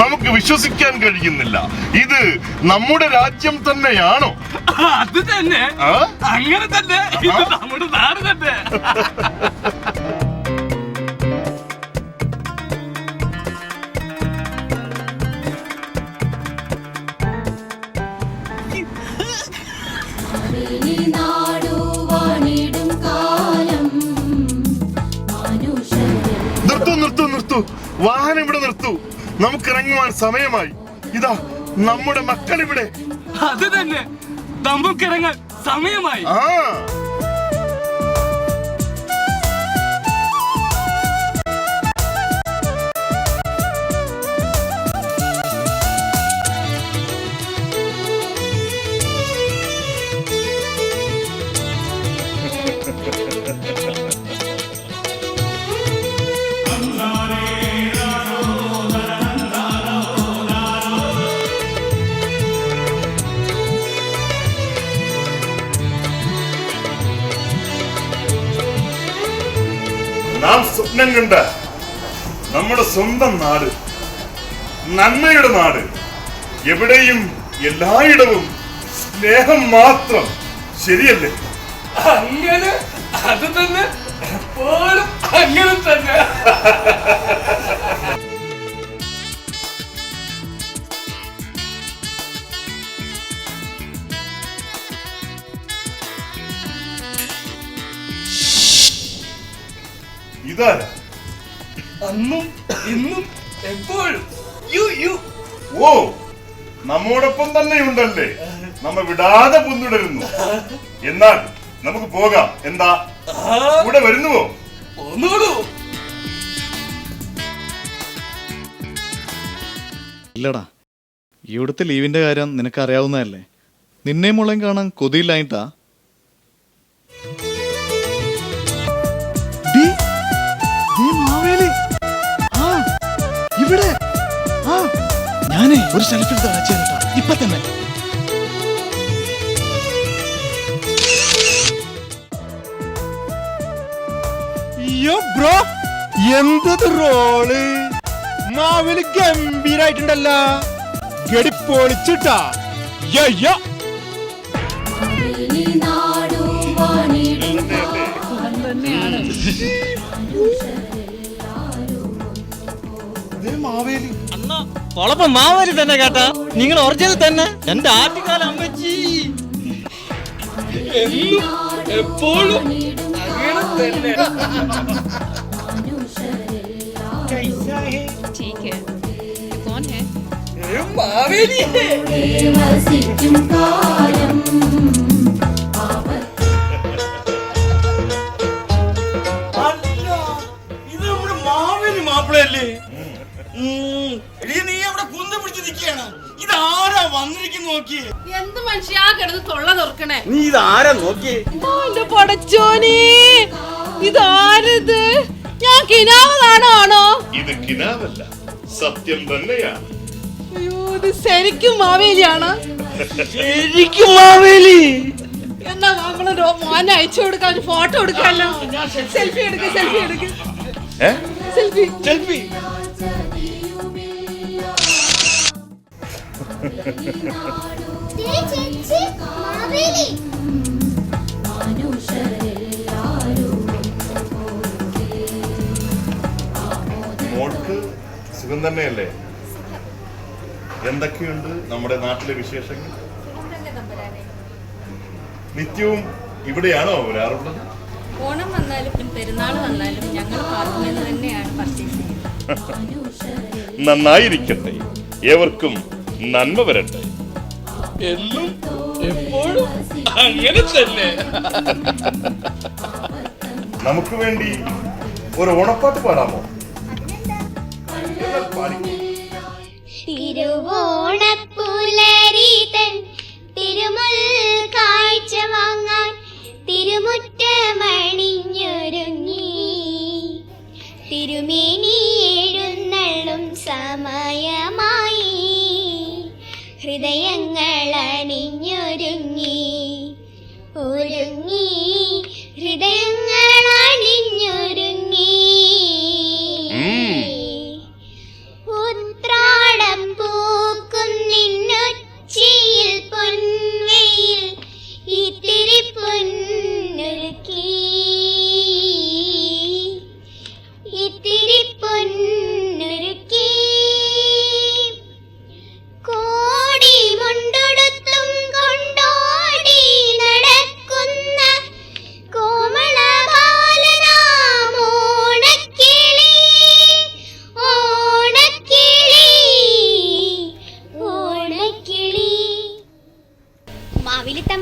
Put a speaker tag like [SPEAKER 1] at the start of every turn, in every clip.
[SPEAKER 1] നമുക്ക് വിശ്വസിക്കാൻ കഴിയുന്നില്ല. ഇത് നമ്മുടെ രാജ്യം തന്നെയാണോ?
[SPEAKER 2] അത് തന്നെ, അങ്ങനെ തന്നെ, ഇത് നമ്മുടെ നാട് തന്നെ.
[SPEAKER 1] നിർത്തൂ, വാഹനം ഇവിടെ നിർത്തൂ. നമുക്ക് ഇറങ്ങുവാൻ സമയമായി. ഇതാ നമ്മുടെ മക്കൾ ഇവിടെ.
[SPEAKER 2] അത് തന്നെ, നമുക്കിറങ്ങാൻ സമയമായി.
[SPEAKER 1] നാം സ്വപ്നം കണ്ട നമ്മുടെ സ്വന്തം നാട്, നന്മയുടെ നാട്, എവിടെയും എല്ലായിടവും സ്നേഹം മാത്രം, ശരിയല്ലേ?
[SPEAKER 2] അങ്ങനെ, അത് തന്നെ, അങ്ങനെ തന്നെ.
[SPEAKER 1] ഇതാരാ?
[SPEAKER 2] അന്നും ഇന്നും എപ്പോഴും
[SPEAKER 1] ഓ, നമ്മോടൊപ്പം തന്നെ ഉണ്ടല്ലേ. നമ്മ വിടാതെ പിന്തുടരുന്നു. എന്നാൽ നമുക്ക് പോകാം. എന്താ, കൂടെ വരുന്നുവോ?
[SPEAKER 3] ഇല്ലടാ, ഇവിടുത്തെ ലീവിന്റെ കാര്യം നിനക്ക് അറിയാവുന്നതല്ലേ. നിന്നെ മുളയും കാണാൻ കൊതിയില്ലായിട്ടാ. ഇവിടെ ഞാനേ ഒരു സെൽഫി എടുത്ത് അയച്ചേട്ടാ ഇപ്പൊ തന്നെ.
[SPEAKER 4] ബ്രോ, എന്തത് റോള്! മാവില് ഗംഭീരായിട്ടുണ്ടല്ല, ഗടി പൊളിച്ചിട്ടാ.
[SPEAKER 5] കൊളപ്പം മാവേലി തന്നെ കേട്ടാ, നിങ്ങൾ ഒറിജിനൽ തന്നെ. എന്റെ ആദ്യകാല അമ്മച്ചി
[SPEAKER 2] എപ്പോഴും അങ്ങനെ തന്നെ. മാവേലി
[SPEAKER 5] മാപ്പിളയല്ലേ? നീ അവിടെ കുന്ത പിടിച്ച് നിൽക്കുകയാണ്. ഇതാരാ വന്നിരിക്കുന്നു നോക്കിയേ.
[SPEAKER 6] എന്ത് മനുഷ്യാ കിടന്ന് തൊള്ള തുറക്കണേ.
[SPEAKER 5] നീ ഇതാരാ നോക്കിയേ?
[SPEAKER 6] പടച്ചോനെ, ഇതാരത്? ഞാൻ കിനാവതാണോ?
[SPEAKER 1] ഇത് കിനാവല്ല, സത്യം തന്നെയാണ്.
[SPEAKER 6] അയ്യോ, ഇത് ശരിക്കും മാവേലിയാണ്.
[SPEAKER 5] ശരിക്കും മാവേലി.
[SPEAKER 6] എന്നാ നമ്മള് മോനെ അയച്ചു കൊടുക്കാൻ ഒരു ഫോട്ടോ എടുക്കാമല്ലോ. സെൽഫി എടുക്ക, സെൽഫി എടുക്ക, സെൽഫി, സെൽഫി.
[SPEAKER 1] മോൾക്ക് സുഖം തന്നെയല്ലേ? എന്തൊക്കെയുണ്ട് നമ്മുടെ നാട്ടിലെ വിശേഷങ്ങൾ? നിത്യവും ഇവിടെയാണോ വരാറുള്ളത്?
[SPEAKER 7] ഓണം വന്നാലും പെരുന്നാൾ വന്നാലും ഞങ്ങൾ പാർക്കിൽ നിന്ന് തന്നെയാണ് പർച്ചേസ് ചെയ്യുന്നത്.
[SPEAKER 1] നന്നായിരിക്കട്ടെ, ഏവർക്കും നന്മ വരട്ടെ.
[SPEAKER 2] എന്നും എപ്പോഴും അങ്ങനെ തന്നെ.
[SPEAKER 1] നമുക്ക് വേണ്ടി ഒരു ഓണപ്പാട്ട് പാടാമോ?
[SPEAKER 8] തിരുവോണപ്പുലരിതൻ തിരുമുൽ കാഴ്ച വാങ്ങാൻ തിരുമുറ്റമണിഞ്ഞൊരുങ്ങി തിരുമേനി എഴുന്നള്ളും സമയമായി ഹൃദയങ്ങൾ അണിഞ്ഞൊരുങ്ങി ഒരുങ്ങി ഹൃദയങ്ങൾ അണിഞ്ഞൊരുങ്ങി ഉത്രാ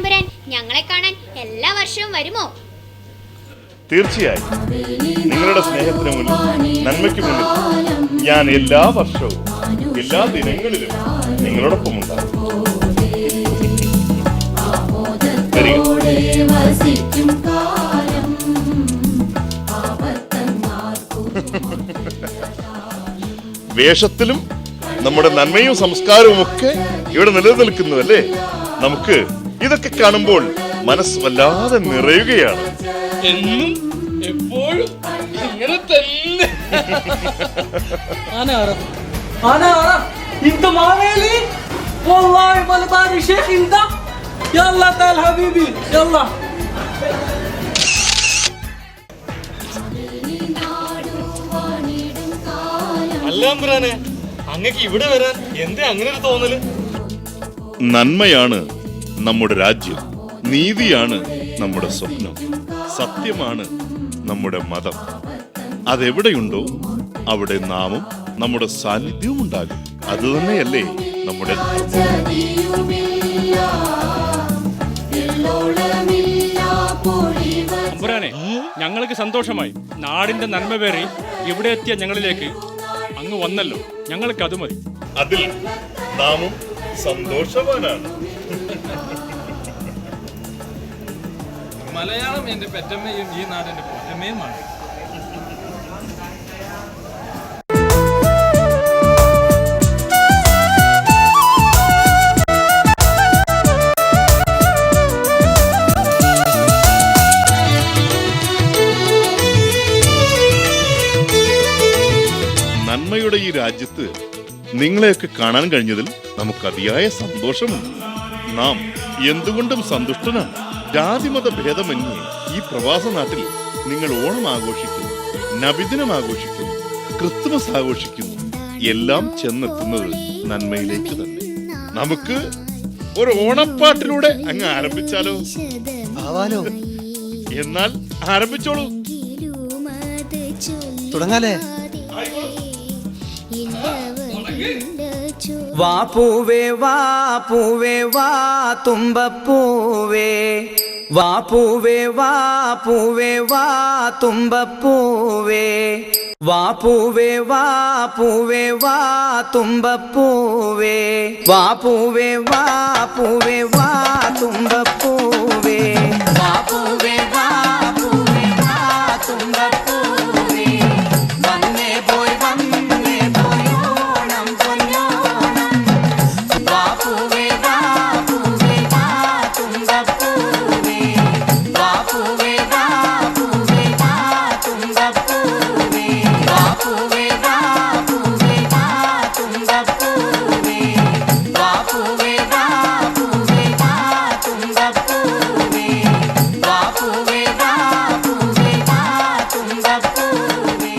[SPEAKER 8] തമ്പുരാൻ ഞങ്ങളെ കാണാൻ എല്ലാ വർഷവും വരുമോ?
[SPEAKER 1] തീർച്ചയായും നിങ്ങളുടെ സ്നേഹത്തിന് മുന്നിൽ, നന്മയ്ക്ക് മുന്നിൽ ഞാൻ എല്ലാ വർഷവും എല്ലാ ദിനങ്ങളിലും നിങ്ങളോടൊപ്പം ഉണ്ടാകും. വേഷത്തിലും നമ്മുടെ നന്മയും സംസ്കാരവും ഒക്കെ ഇവിടെ നിലനിൽക്കുന്നു അല്ലേ? നമുക്ക് ഇതൊക്കെ കാണുമ്പോൾ മനസ്സ് വല്ലാതെ നിറയുകയാണ്.
[SPEAKER 2] എന്നും എപ്പോഴും ഇങ്ങനെ തന്നെ.
[SPEAKER 5] انا انت معايا والله ما باري شيخ انت يلا تعال حبيبي يلا അല്ലാമ്പുരാനെ അങ്ങക്ക് ഇവിടെ വരാൻ എന്തേ അങ്ങനെ ഒരു തോന്നല്?
[SPEAKER 1] നന്മയാണ് നമ്മുടെ രാജ്യം, നീതിയാണ് നമ്മുടെ സ്വപ്നം, സത്യമാണ് നമ്മുടെ മതം. അതെവിടെയുണ്ടോ അവിടെ നാമും നമ്മുടെ സാന്നിധ്യവും ഉണ്ടാകും. അതുതന്നെയല്ലേ നമ്മുടെ
[SPEAKER 9] അമ്പുരാനെ, ഞങ്ങൾക്ക് സന്തോഷമായി. നാടിന്റെ നന്മ പേറി ഇവിടെ എത്തിയ ഞങ്ങളിലേക്ക് അങ്ങ് വന്നല്ലോ, ഞങ്ങൾക്ക് അത് മതി.
[SPEAKER 1] അതിൽ നാമും സന്തോഷവാനാണ്.
[SPEAKER 2] മലയാളം എന്റെ പെറ്റമ്മയും ഈ നാടിന്റെ പൊറ്റമ്മയുമാണ്.
[SPEAKER 1] നന്മയുടെ ഈ രാജ്യത്ത് നിങ്ങളെയൊക്കെ കാണാൻ കഴിഞ്ഞതിൽ നമുക്ക് അതിയായ സന്തോഷമുണ്ട്. നാം എന്തുകൊണ്ടും സന്തുഷ്ടനാണ്. ജാതിമത ഭേദമന്യേ ഈ പ്രവാസ നാട്ടിൽ നിങ്ങൾ ഓണം ആഘോഷിക്കുന്നു, നബിദിനം ആഘോഷിക്കുന്നു, ക്രിസ്തുമസ് ആഘോഷിക്കുന്നു. എല്ലാം ചെന്നെത്തുന്നത് നന്മയിലേക്ക് തന്നെ. നമുക്ക് ഒരു ഓണപ്പാട്ടിലൂടെ അങ്ങ് ആരംഭിച്ചാലോ? എന്നാൽ ആരംഭിച്ചോളൂ.
[SPEAKER 5] തുടങ്ങാലേ? വാ പൂവേ വാ പൂവേ വാ തുമ്പപ്പൂവേ, വാ പൂവേ വാ പൂവേ വാ തുമ്പപ്പൂവേ, വാ പൂവേ വാ പൂവേ വാ തുമ്പപ്പൂവേ, വാ പൂവേ വാ പൂവേ വാ തുമ്പപ്പൂവേ, വാ പൂവേ വാ പൂവേ വാ തുമ്പപ്പൂവേ, വന്നേ പോയി ഓണം പൊന്നോണം, വാ പൂവേ വാ പൂവേ വാ തുമ്പപ്പൂവേ, വാ പൂവേ വാ പൂവേ വാ തുമ്പപ്പൂവേ, വാ പൂവേ വാ പൂവേ വാ തുമ്പപ്പൂവേ, വാ പൂവേ വാ പൂവേ വാ തുമ്പപ്പൂവേ, വാ പൂവേ വാ പൂവേ വാ തുമ്പപ്പൂവേ.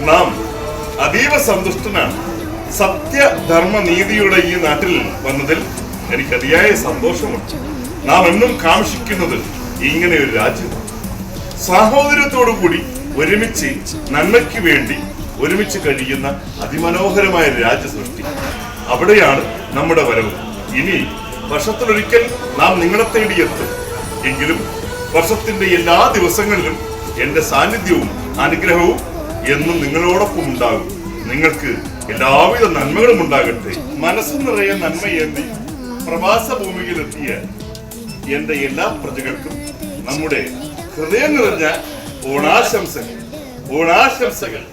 [SPEAKER 1] നാം അതീവ സന്തുഷ്ടനാണ്. സത്യധർമ്മ നീതിയുടെ ഈ നാട്ടിൽ വന്നതിൽ എനിക്ക് അതിയായ സന്തോഷമുണ്ട്. നാം എന്നും കാക്ഷിക്കുന്നത് ഇങ്ങനെ ഒരു രാജ്യം, സാഹോദര്യത്തോടു കൂടി ഒരുമിച്ച് നന്മയ്ക്ക് വേണ്ടി ഒരുമിച്ച് കഴിയുന്ന അതിമനോഹരമായ രാജ്യ സൃഷ്ടി. അവിടെയാണ് നമ്മുടെ വരവ്. ഇനി വർഷത്തിലൊരിക്കൽ നാം നിങ്ങളെ തേടിയെത്തും. എങ്കിലും വർഷത്തിന്റെ എല്ലാ ദിവസങ്ങളിലും എന്റെ സാന്നിധ്യവും അനുഗ്രഹവും എന്നും നിങ്ങളോടൊപ്പം ഉണ്ടാകും. നിങ്ങൾക്ക് എല്ലാവിധ നന്മകളും ഉണ്ടാകട്ടെ. മനസ്സ് നിറയെ നന്മയേന്തി പ്രവാസ ഭൂമിയിലെത്തിയ എന്റെ എല്ലാ പ്രജകൾക്കും നമ്മുടെ ഹൃദയം നിറഞ്ഞ ഓണാശംസകൾ.